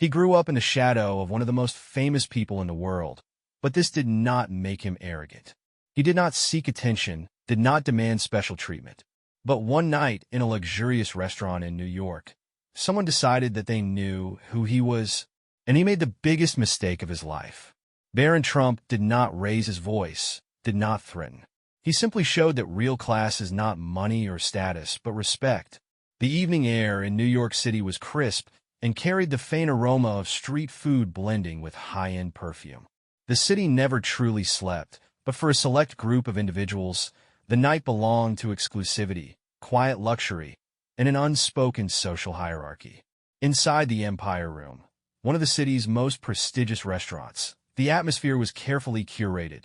He grew up in the shadow of one of the most famous people in the world, but this did not make him arrogant. He did not seek attention, did not demand special treatment. But one night in a luxurious restaurant in New York, someone decided that they knew who he was, and he made the biggest mistake of his life. Barron Trump did not raise his voice, did not threaten. He simply showed that real class is not money or status, but respect. The evening air in New York City was crisp and carried the faint aroma of street food blending with high-end perfume. The city never truly slept, but for a select group of individuals, the night belonged to exclusivity, quiet luxury, and an unspoken social hierarchy. Inside the Empire Room, one of the city's most prestigious restaurants, the atmosphere was carefully curated.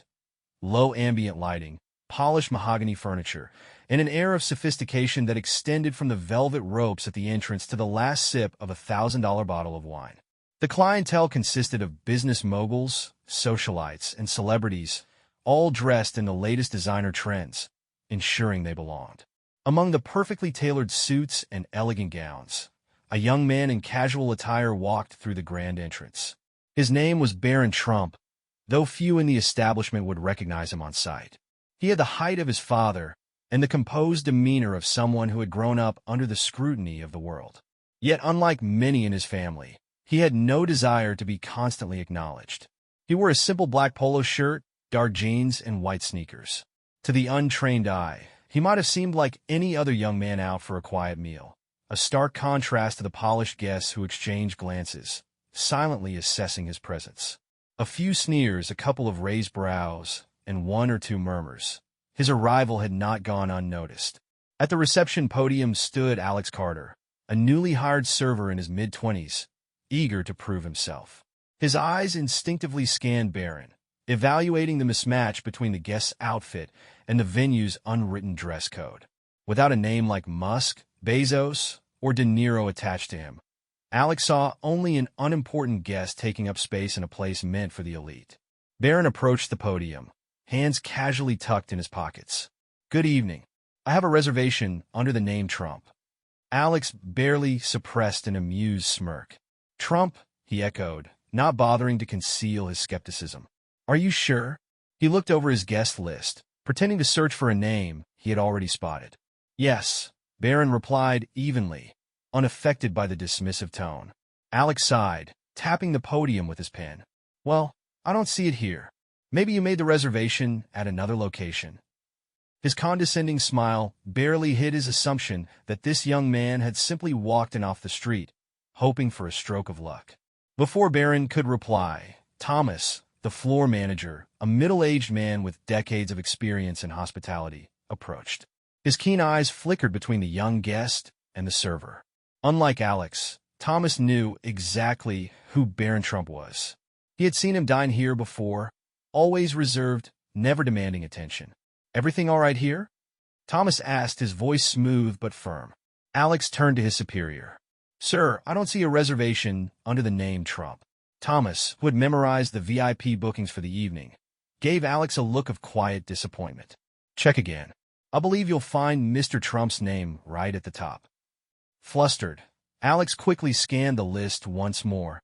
Low ambient lighting, polished mahogany furniture, and an air of sophistication that extended from the velvet ropes at the entrance to the last sip of a $1,000 bottle of wine. The clientele consisted of business moguls, socialites, and celebrities, all dressed in the latest designer trends, ensuring they belonged. Among the perfectly tailored suits and elegant gowns, a young man in casual attire walked through the grand entrance. His name was Barron Trump, though few in the establishment would recognize him on sight. He had the height of his father and the composed demeanor of someone who had grown up under the scrutiny of the world. Yet, unlike many in his family, he had no desire to be constantly acknowledged. He wore a simple black polo shirt, dark jeans, and white sneakers. To the untrained eye, he might have seemed like any other young man out for a quiet meal, a stark contrast to the polished guests who exchanged glances, silently assessing his presence. A few sneers, a couple of raised brows, and one or two murmurs. His arrival had not gone unnoticed. At the reception podium stood Alex Carter, a newly hired server in his mid-20s, eager to prove himself. His eyes instinctively scanned Barron, evaluating the mismatch between the guest's outfit and the venue's unwritten dress code. Without a name like Musk, Bezos, or De Niro attached to him, Alex saw only an unimportant guest taking up space in a place meant for the elite. Barron approached the podium, hands casually tucked in his pockets. "Good evening. I have a reservation under the name Trump." Alex barely suppressed an amused smirk. "Trump?" he echoed, not bothering to conceal his skepticism. "Are you sure?" He looked over his guest list, pretending to search for a name he had already spotted. "Yes," Barron replied evenly, unaffected by the dismissive tone. Alex sighed, tapping the podium with his pen. "Well, I don't see it here. Maybe you made the reservation at another location." His condescending smile barely hid his assumption that this young man had simply walked in off the street, hoping for a stroke of luck. Before Barron could reply, Thomas, the floor manager, a middle-aged man with decades of experience in hospitality, approached. His keen eyes flickered between the young guest and the server. Unlike Alex, Thomas knew exactly who Barron Trump was. He had seen him dine here before, always reserved, never demanding attention. "Everything all right here?" Thomas asked, his voice smooth but firm. Alex turned to his superior. "Sir, I don't see a reservation under the name Trump." Thomas, who had memorized the VIP bookings for the evening, gave Alex a look of quiet disappointment. "Check again. I believe you'll find Mr. Trump's name right at the top." Flustered, Alex quickly scanned the list once more,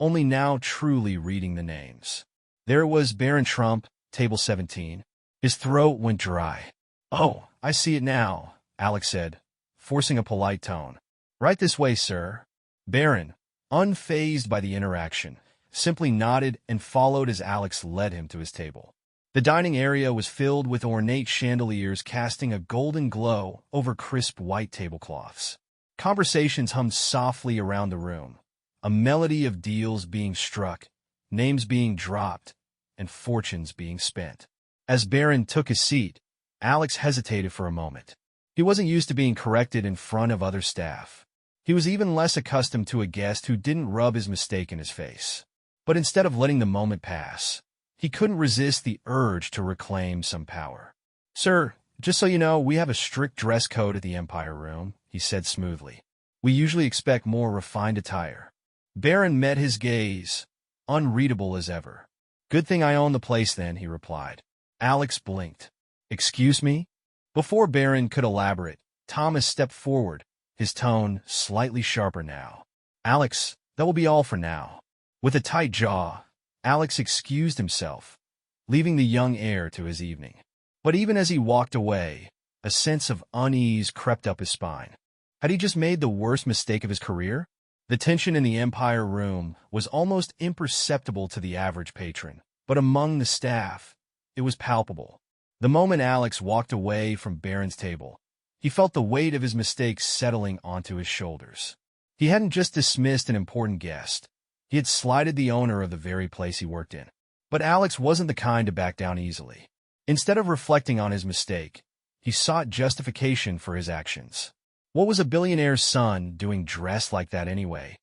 only now truly reading the names. There was Barron Trump, table 17. His throat went dry. "Oh, I see it now," Alex said, forcing a polite tone. "Right this way, sir." Barron, unfazed by the interaction, simply nodded and followed as Alex led him to his table. The dining area was filled with ornate chandeliers casting a golden glow over crisp white tablecloths. Conversations hummed softly around the room, a melody of deals being struck, names being dropped, and fortunes being spent. As Barron took his seat, Alex hesitated for a moment. He wasn't used to being corrected in front of other staff. He was even less accustomed to a guest who didn't rub his mistake in his face. But instead of letting the moment pass, he couldn't resist the urge to reclaim some power. "Sir, just so you know, we have a strict dress code at the Empire Room," he said smoothly. "We usually expect more refined attire." Barron met his gaze, unreadable as ever. "Good thing I own the place then," he replied. Alex blinked. "Excuse me?" Before Barron could elaborate, Thomas stepped forward, his tone slightly sharper now. "Alex, That will be all for now. With a tight jaw, Alex excused himself, leaving the young heir to his evening. But even as he walked away, a sense of unease crept up his spine. Had he just made the worst mistake of his career? The tension in the Empire room was almost imperceptible to the average patron, but among the staff, it was palpable. The moment Alex walked away from Barron's table, he felt the weight of his mistakes settling onto his shoulders. He hadn't just dismissed an important guest. He had slighted the owner of the very place he worked in. But Alex wasn't the kind to back down easily. Instead of reflecting on his mistake, he sought justification for his actions. What was a billionaire's son doing dressed like that anyway?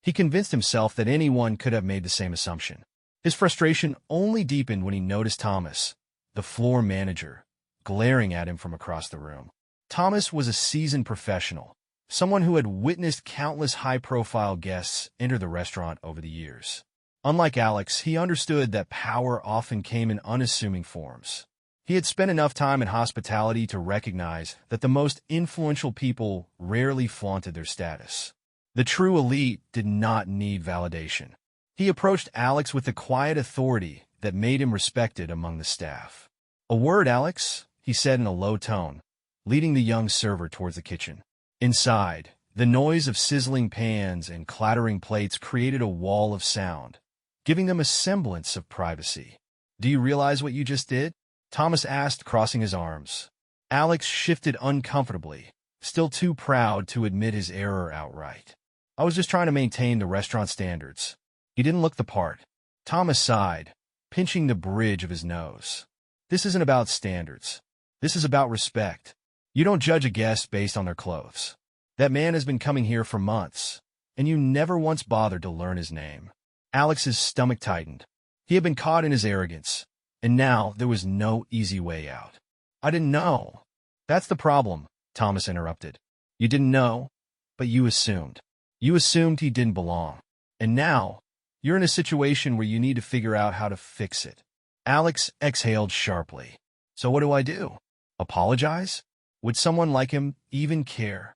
He convinced himself that anyone could have made the same assumption. His frustration only deepened when he noticed Thomas, the floor manager, glaring at him from across the room. Thomas was a seasoned professional, someone who had witnessed countless high-profile guests enter the restaurant over the years. Unlike Alex, he understood that power often came in unassuming forms. He had spent enough time in hospitality to recognize that the most influential people rarely flaunted their status. The true elite did not need validation. He approached Alex with the quiet authority that made him respected among the staff. "A word, Alex," he said in a low tone, leading the young server towards the kitchen. Inside, the noise of sizzling pans and clattering plates created a wall of sound, giving them a semblance of privacy. "Do you realize what you just did?" Thomas asked, crossing his arms. Alex shifted uncomfortably, still too proud to admit his error outright. "I was just trying to maintain the restaurant standards." He didn't look the part. Thomas sighed, pinching the bridge of his nose. "This isn't about standards. This is about respect. You don't judge a guest based on their clothes. That man has been coming here for months, and you never once bothered to learn his name." Alex's stomach tightened. He had been caught in his arrogance, and now there was no easy way out. "I didn't know." "That's the problem," Thomas interrupted. "You didn't know, but you assumed. You assumed he didn't belong. And now, you're in a situation where you need to figure out how to fix it." Alex exhaled sharply. "So what do I do? Apologize? Would someone like him even care?"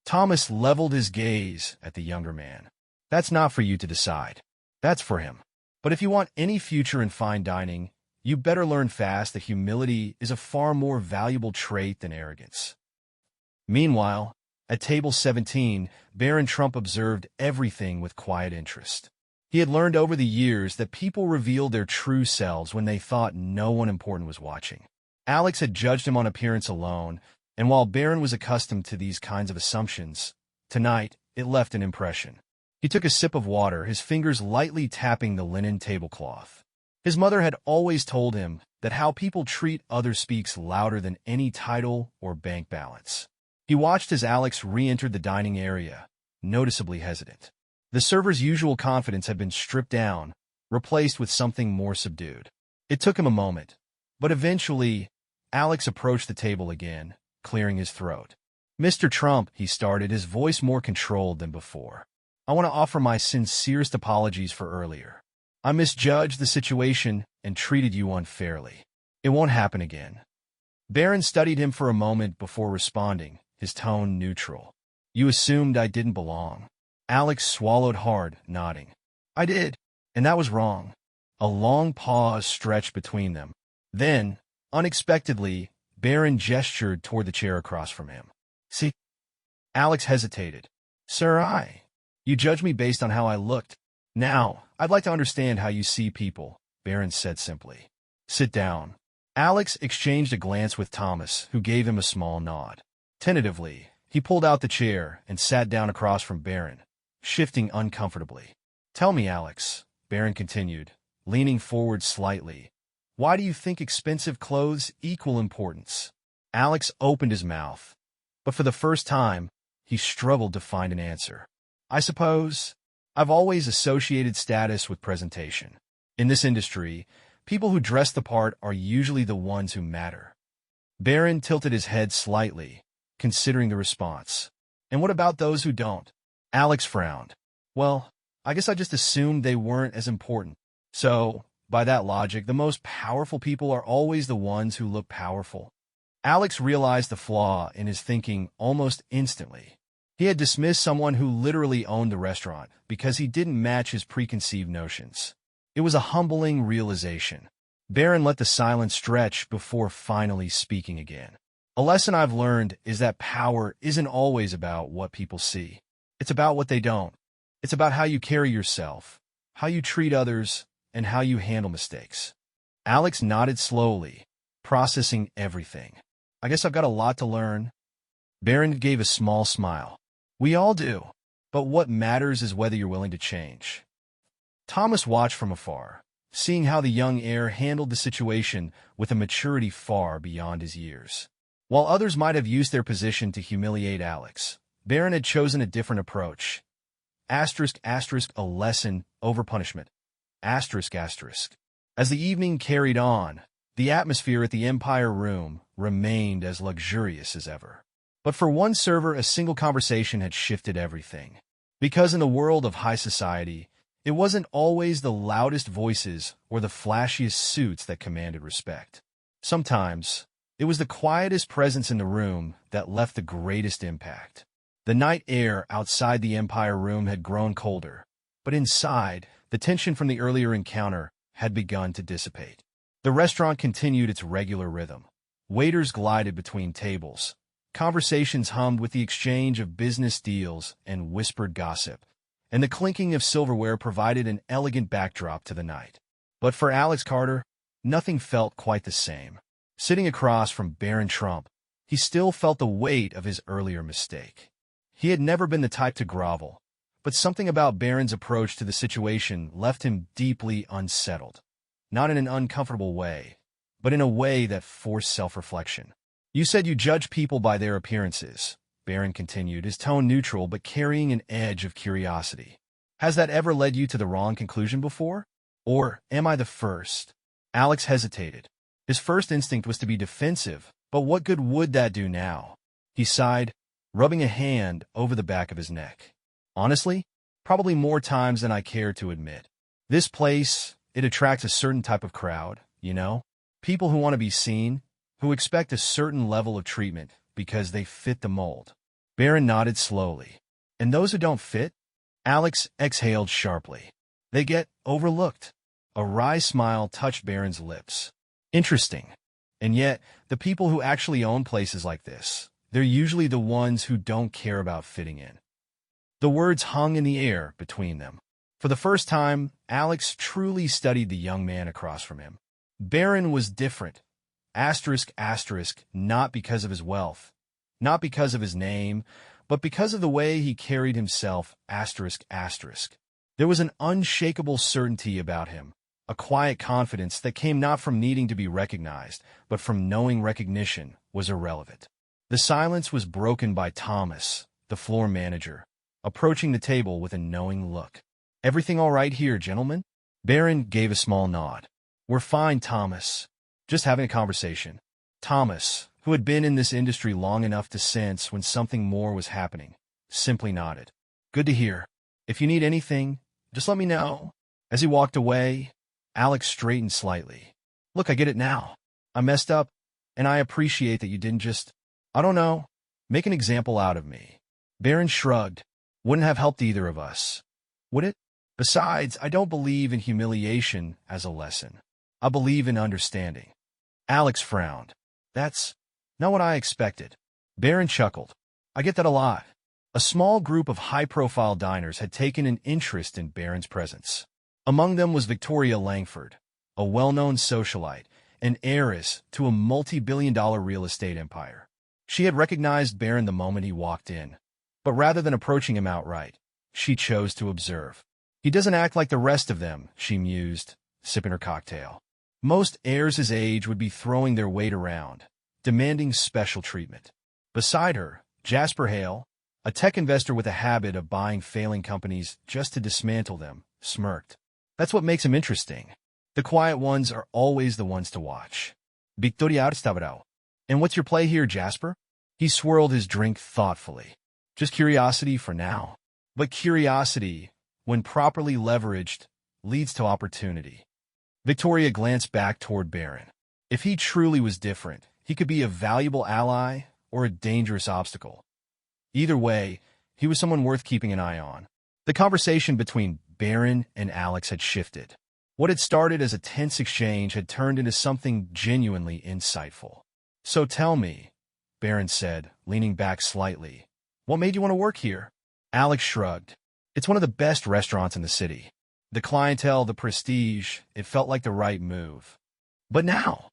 Thomas leveled his gaze at the younger man. "That's not for you to decide. That's for him. But if you want any future in fine dining, you better learn fast that humility is a far more valuable trait than arrogance." Meanwhile, at table 17, Barron Trump observed everything with quiet interest. He had learned over the years that people revealed their true selves when they thought no one important was watching. Alex had judged him on appearance alone, and while Barron was accustomed to these kinds of assumptions, tonight it left an impression. He took a sip of water, his fingers lightly tapping the linen tablecloth. His mother had always told him that how people treat others speaks louder than any title or bank balance. He watched as Alex re-entered the dining area, noticeably hesitant. The server's usual confidence had been stripped down, replaced with something more subdued. It took him a moment, but eventually, Alex approached the table again, clearing his throat. "Mr. Trump," he started, his voice more controlled than before. "I want to offer my sincerest apologies for earlier. I misjudged the situation and treated you unfairly. It won't happen again." Barron studied him for a moment before responding, his tone neutral. "You assumed I didn't belong." Alex swallowed hard, nodding. "I did, and that was wrong." A long pause stretched between them. Then, unexpectedly, Barron gestured toward the chair across from him. "See?" Alex hesitated. "Sir, you judge me based on how I looked. Now, I'd like to understand how you see people," Barron said simply. "Sit down." Alex exchanged a glance with Thomas, who gave him a small nod. Tentatively, he pulled out the chair and sat down across from Barron, shifting uncomfortably. "Tell me, Alex," Barron continued, leaning forward slightly, "why do you think expensive clothes equal importance?" Alex opened his mouth, but for the first time, he struggled to find an answer. "I suppose I've always associated status with presentation. In this industry, people who dress the part are usually the ones who matter." Barron tilted his head slightly, considering the response. "And what about those who don't?" Alex frowned. "Well, I guess I just assumed they weren't as important. So, by that logic, the most powerful people are always the ones who look powerful." Alex realized the flaw in his thinking almost instantly. He had dismissed someone who literally owned the restaurant because he didn't match his preconceived notions. It was a humbling realization. Barron let the silence stretch before finally speaking again. A lesson I've learned is that power isn't always about what people see. It's about what they don't. It's about how you carry yourself, how you treat others, and how you handle mistakes. Alex nodded slowly, processing everything. I guess I've got a lot to learn. Barron gave a small smile. We all do. But what matters is whether you're willing to change. Thomas watched from afar, seeing how the young heir handled the situation with a maturity far beyond his years. While others might have used their position to humiliate Alex, Barron had chosen a different approach. Asterisk, asterisk, a lesson over punishment. Asterisk, asterisk. As the evening carried on, the atmosphere at the Empire Room remained as luxurious as ever. But for one server, a single conversation had shifted everything. Because in the world of high society, it wasn't always the loudest voices or the flashiest suits that commanded respect. Sometimes, it was the quietest presence in the room that left the greatest impact. The night air outside the Empire Room had grown colder, but inside, the tension from the earlier encounter had begun to dissipate. The restaurant continued its regular rhythm. Waiters glided between tables. Conversations hummed with the exchange of business deals and whispered gossip, and the clinking of silverware provided an elegant backdrop to the night. But for Alex Carter, nothing felt quite the same. Sitting across from Barron Trump, he still felt the weight of his earlier mistake. He had never been the type to grovel, but something about Barron's approach to the situation left him deeply unsettled. Not in an uncomfortable way, but in a way that forced self-reflection. You said you judge people by their appearances, Barron continued, his tone neutral but carrying an edge of curiosity. Has that ever led you to the wrong conclusion before? Or am I the first? Alex hesitated. His first instinct was to be defensive, but what good would that do now? He sighed, rubbing a hand over the back of his neck. Honestly, probably more times than I care to admit. This place, it attracts a certain type of crowd, you know? People who want to be seen, who expect a certain level of treatment because they fit the mold. Barron nodded slowly. And those who don't fit? Alex exhaled sharply. They get overlooked. A wry smile touched Barron's lips. Interesting. And yet, the people who actually own places like this, they're usually the ones who don't care about fitting in. The words hung in the air between them. For the first time, Alex truly studied the young man across from him. Barron was different. Asterisk, asterisk, not because of his wealth, not because of his name, but because of the way he carried himself, asterisk, asterisk. There was an unshakable certainty about him, a quiet confidence that came not from needing to be recognized, but from knowing recognition was irrelevant. The silence was broken by Thomas, the floor manager, approaching the table with a knowing look. Everything all right here, gentlemen? Barron gave a small nod. We're fine, Thomas. Just having a conversation. Thomas, who had been in this industry long enough to sense when something more was happening, simply nodded. Good to hear. If you need anything, just let me know. As he walked away, Alex straightened slightly. Look, I get it now. I messed up, and I appreciate that you didn't just, I don't know, make an example out of me. Barron shrugged. Wouldn't have helped either of us, would it? Besides, I don't believe in humiliation as a lesson. I believe in understanding. Alex frowned. That's not what I expected. Barron chuckled. I get that a lot. A small group of high-profile diners had taken an interest in Barron's presence. Among them was Victoria Langford, a well-known socialite, an heiress to a multi-billion-dollar real estate empire. She had recognized Barron the moment he walked in, but rather than approaching him outright, she chose to observe. He doesn't act like the rest of them, she mused, sipping her cocktail. Most heirs his age would be throwing their weight around, demanding special treatment. Beside her, Jasper Hale, a tech investor with a habit of buying failing companies just to dismantle them, smirked. That's what makes him interesting. The quiet ones are always the ones to watch. Victoria Arstavrao. And what's your play here, Jasper? He swirled his drink thoughtfully. Just curiosity for now. But curiosity, when properly leveraged, leads to opportunity. Victoria glanced back toward Barron. If he truly was different, he could be a valuable ally or a dangerous obstacle. Either way, he was someone worth keeping an eye on. The conversation between Barron and Alex had shifted. What had started as a tense exchange had turned into something genuinely insightful. "So tell me," Barron said, leaning back slightly, "what made you want to work here?" Alex shrugged. "It's one of the best restaurants in the city. The clientele, the prestige, it felt like the right move." "But now,"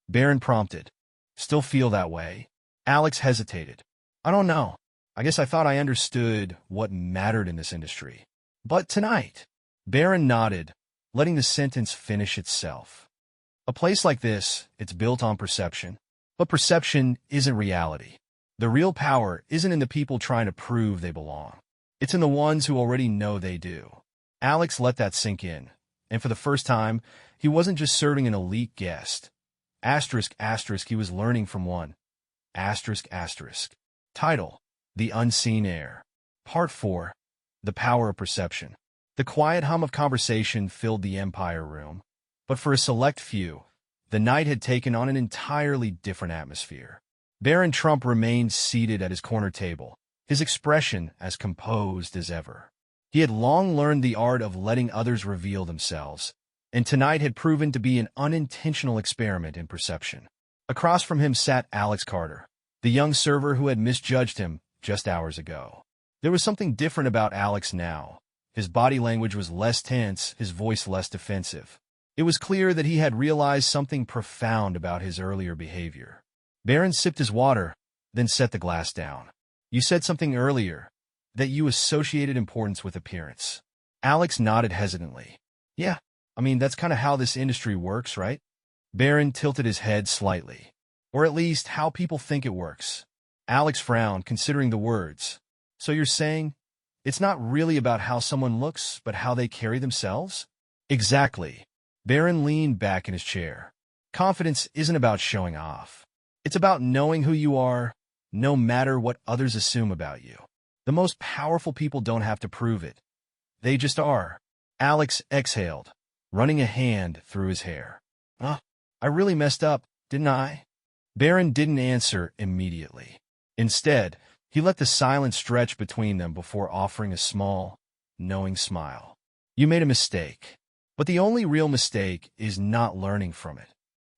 Barron prompted, "still feel that way?" Alex hesitated. "I don't know. I guess I thought I understood what mattered in this industry. But tonight," Barron nodded, letting the sentence finish itself. "A place like this, it's built on perception. But perception isn't reality. The real power isn't in the people trying to prove they belong. It's in the ones who already know they do." Alex let that sink in, and for the first time, he wasn't just serving an elite guest. Asterisk, asterisk, he was learning from one. Asterisk, asterisk. Title: The Unseen Heir. Part 4. The Power of Perception. The quiet hum of conversation filled the Empire Room, but for a select few, the night had taken on an entirely different atmosphere. Barron Trump remained seated at his corner table, his expression as composed as ever. He had long learned the art of letting others reveal themselves, and tonight had proven to be an unintentional experiment in perception. Across from him sat Alex Carter, the young server who had misjudged him just hours ago. There was something different about Alex now. His body language was less tense, his voice less defensive. It was clear that he had realized something profound about his earlier behavior. Barron sipped his water, then set the glass down. "You said something earlier, that you associated importance with appearance." Alex nodded hesitantly. "Yeah, I mean, that's kind of how this industry works, right?" Barron tilted his head slightly. "Or at least how people think it works." Alex frowned, considering the words. "So you're saying it's not really about how someone looks, but how they carry themselves?" "Exactly." Barron leaned back in his chair. "Confidence isn't about showing off. It's about knowing who you are, no matter what others assume about you. The most powerful people don't have to prove it. They just are." Alex exhaled, running a hand through his hair. I really messed up, didn't I?" Barron didn't answer immediately. Instead, he let the silence stretch between them before offering a small, knowing smile. "You made a mistake. But the only real mistake is not learning from it."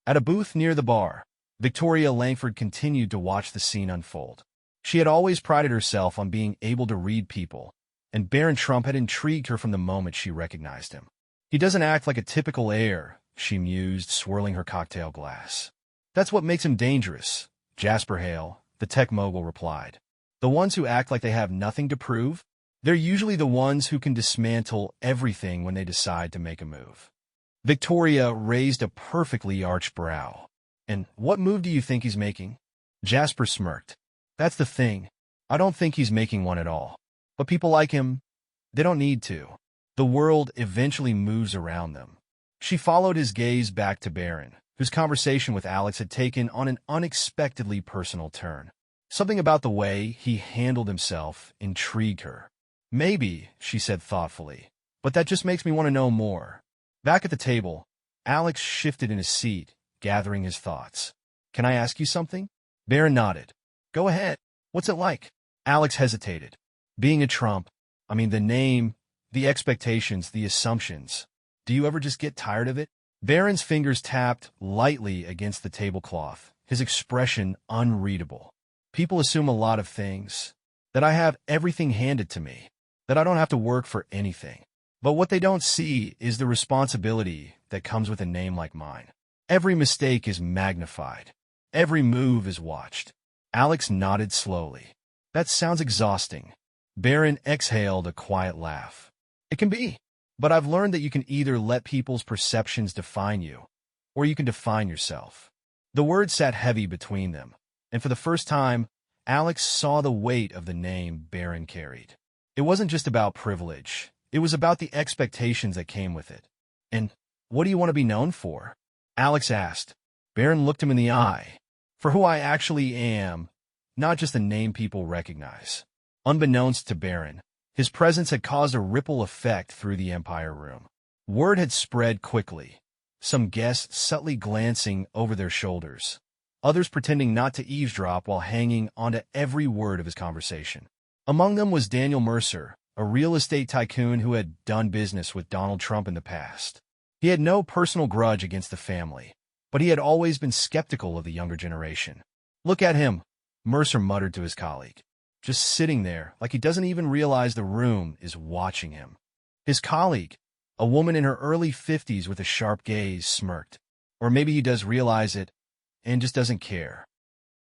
At a booth near the bar, Victoria Langford continued to watch the scene unfold. She had always prided herself on being able to read people, and Barron Trump had intrigued her from the moment she recognized him. "He doesn't act like a typical heir," she mused, swirling her cocktail glass. "That's what makes him dangerous," Jasper Hale, the tech mogul, replied. "The ones who act like they have nothing to prove, they're usually the ones who can dismantle everything when they decide to make a move." Victoria raised a perfectly arched brow. "And what move do you think he's making?" Jasper smirked. "That's the thing. I don't think he's making one at all. But people like him, they don't need to. The world eventually moves around them." She followed his gaze back to Barron, whose conversation with Alex had taken on an unexpectedly personal turn. Something about the way he handled himself intrigued her. "Maybe," she said thoughtfully, "but that just makes me want to know more." Back at the table, Alex shifted in his seat, gathering his thoughts. "Can I ask you something?" Barron nodded. "Go ahead. What's it like?" Alex hesitated. "Being a Trump, I mean, the name, the expectations, the assumptions. Do you ever just get tired of it?" Barron's fingers tapped lightly against the tablecloth, his expression unreadable. "People assume a lot of things. That I have everything handed to me. That I don't have to work for anything. But what they don't see is the responsibility that comes with a name like mine. Every mistake is magnified. Every move is watched." Alex nodded slowly. "That sounds exhausting." Barron exhaled a quiet laugh. "It can be. But I've learned that you can either let people's perceptions define you, or you can define yourself." The words sat heavy between them, and for the first time, Alex saw the weight of the name Barron carried. It wasn't just about privilege. It was about the expectations that came with it. "And what do you want to be known for?" Alex asked. Barron looked him in the eye. "For who I actually am, not just the name people recognize." Unbeknownst to Barron, his presence had caused a ripple effect through the Empire Room. Word had spread quickly, some guests subtly glancing over their shoulders, others pretending not to eavesdrop while hanging onto every word of his conversation. Among them was Daniel Mercer, a real estate tycoon who had done business with Donald Trump in the past. He had no personal grudge against the family, but he had always been skeptical of the younger generation. "Look at him," Mercer muttered to his colleague, "just sitting there like he doesn't even realize the room is watching him." His colleague, a woman in her early 50s with a sharp gaze, smirked. "Or maybe he does realize it and just doesn't care."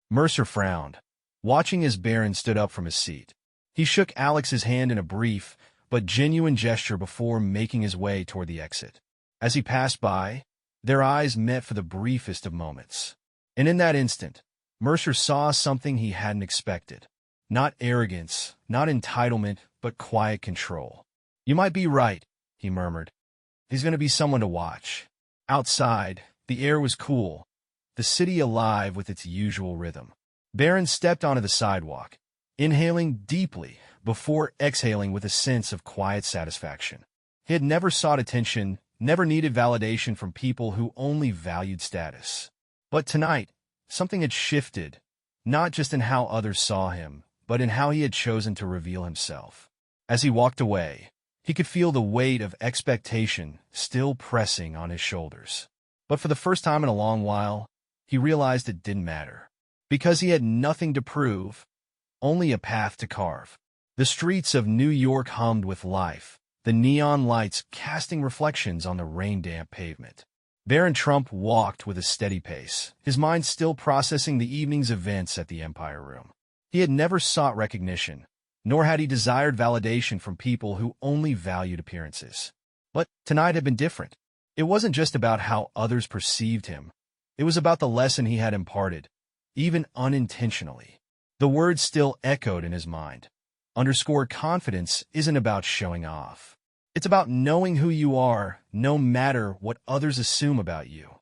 Mercer frowned, watching as Barron stood up from his seat. He shook Alex's hand in a brief but genuine gesture before making his way toward the exit. As he passed by, their eyes met for the briefest of moments. And in that instant, Mercer saw something he hadn't expected. Not arrogance, not entitlement, but quiet control. "You might be right," he murmured. "He's going to be someone to watch." Outside, the air was cool, the city alive with its usual rhythm. Barron stepped onto the sidewalk, inhaling deeply before exhaling with a sense of quiet satisfaction. He had never sought attention, never needed validation from people who only valued status. But tonight, something had shifted, not just in how others saw him, but in how he had chosen to reveal himself. As he walked away, he could feel the weight of expectation still pressing on his shoulders. But for the first time in a long while, he realized it didn't matter. Because he had nothing to prove, only a path to carve. The streets of New York hummed with life, the neon lights casting reflections on the rain-damp pavement. Barron Trump walked with a steady pace, his mind still processing the evening's events at the Empire Room. He had never sought recognition, nor had he desired validation from people who only valued appearances. But tonight had been different. It wasn't just about how others perceived him. It was about the lesson he had imparted, even unintentionally. The words still echoed in his mind. Confidence isn't about showing off. It's about knowing who you are, no matter what others assume about you.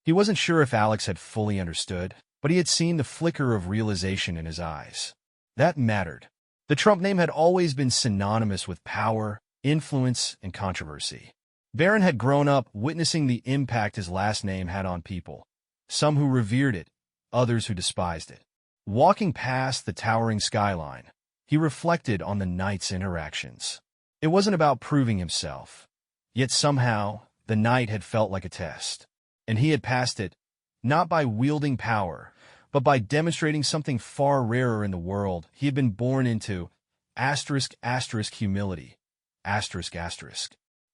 He wasn't sure if Alex had fully understood, but he had seen the flicker of realization in his eyes. That mattered. The Trump name had always been synonymous with power, influence, and controversy. Barron had grown up witnessing the impact his last name had on people, some who revered it, others who despised it. Walking past the towering skyline, he reflected on the night's interactions. It wasn't about proving himself, yet somehow the night had felt like a test. And he had passed it, not by wielding power, but by demonstrating something far rarer in the world he had been born into, humility,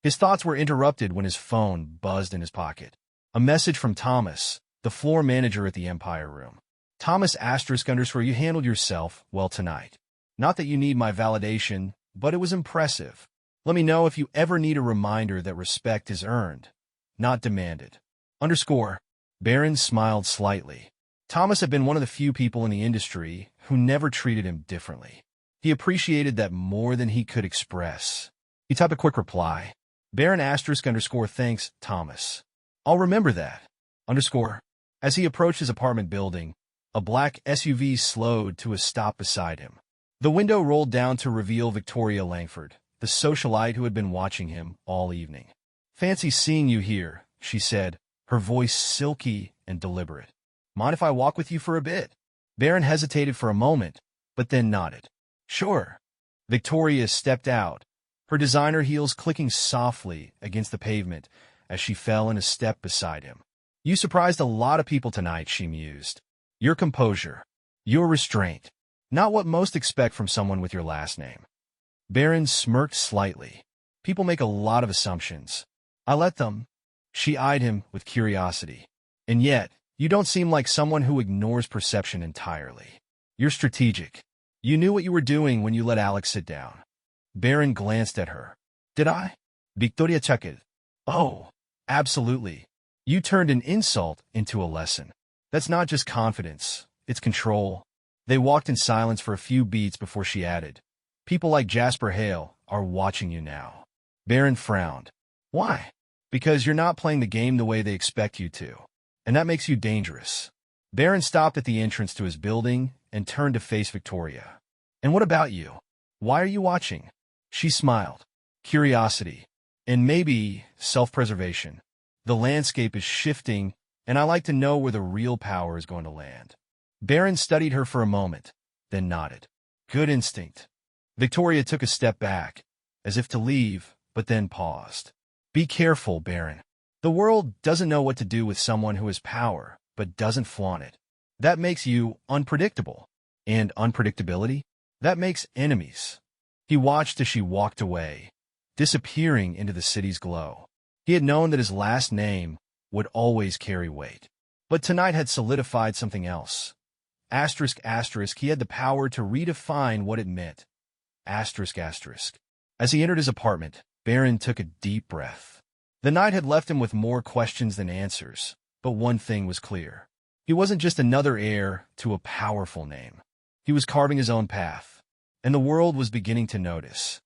His thoughts were interrupted when his phone buzzed in his pocket. A message from Thomas, the floor manager at the Empire Room. "Thomas you handled yourself well tonight. Not that you need my validation, but it was impressive. Let me know if you ever need a reminder that respect is earned, not demanded." Barron smiled slightly. Thomas had been one of the few people in the industry who never treated him differently. He appreciated that more than he could express. He typed a quick reply. Barron thanks, Thomas. "I'll remember that." As he approached his apartment building, a black SUV slowed to a stop beside him. The window rolled down to reveal Victoria Langford, the socialite who had been watching him all evening. "Fancy seeing you here," she said, her voice silky and deliberate. "Mind if I walk with you for a bit?" Barron hesitated for a moment, but then nodded. "Sure." Victoria stepped out, her designer heels clicking softly against the pavement as she fell in a step beside him. "You surprised a lot of people tonight," she mused. "Your composure, your restraint, not what most expect from someone with your last name." Barron smirked slightly. "People make a lot of assumptions. I let them." She eyed him with curiosity. "And yet, you don't seem like someone who ignores perception entirely. You're strategic. You knew what you were doing when you let Alex sit down." Barron glanced at her. "Did I?" Victoria chuckled. "Oh, absolutely. You turned an insult into a lesson. That's not just confidence, it's control." They walked in silence for a few beats before she added, "People like Jasper Hale are watching you now." Barron frowned. "Why?" "Because you're not playing the game the way they expect you to, and that makes you dangerous." Barron stopped at the entrance to his building and turned to face Victoria. "And what about you? Why are you watching?" She smiled. "Curiosity, and maybe self-preservation. The landscape is shifting, and I like to know where the real power is going to land." Barron studied her for a moment, then nodded. Good instinct. Victoria took a step back, as if to leave, but then paused. Be careful, Barron. The world doesn't know what to do with someone who has power, but doesn't flaunt it. That makes you unpredictable. And unpredictability? That makes enemies. He watched as she walked away, disappearing into the city's glow. He had known that his last name would always carry weight. But tonight had solidified something else. Asterisk, asterisk, he had the power to redefine what it meant. Asterisk, asterisk. As he entered his apartment, Barron took a deep breath. The night had left him with more questions than answers, but one thing was clear. He wasn't just another heir to a powerful name. He was carving his own path, and the world was beginning to notice.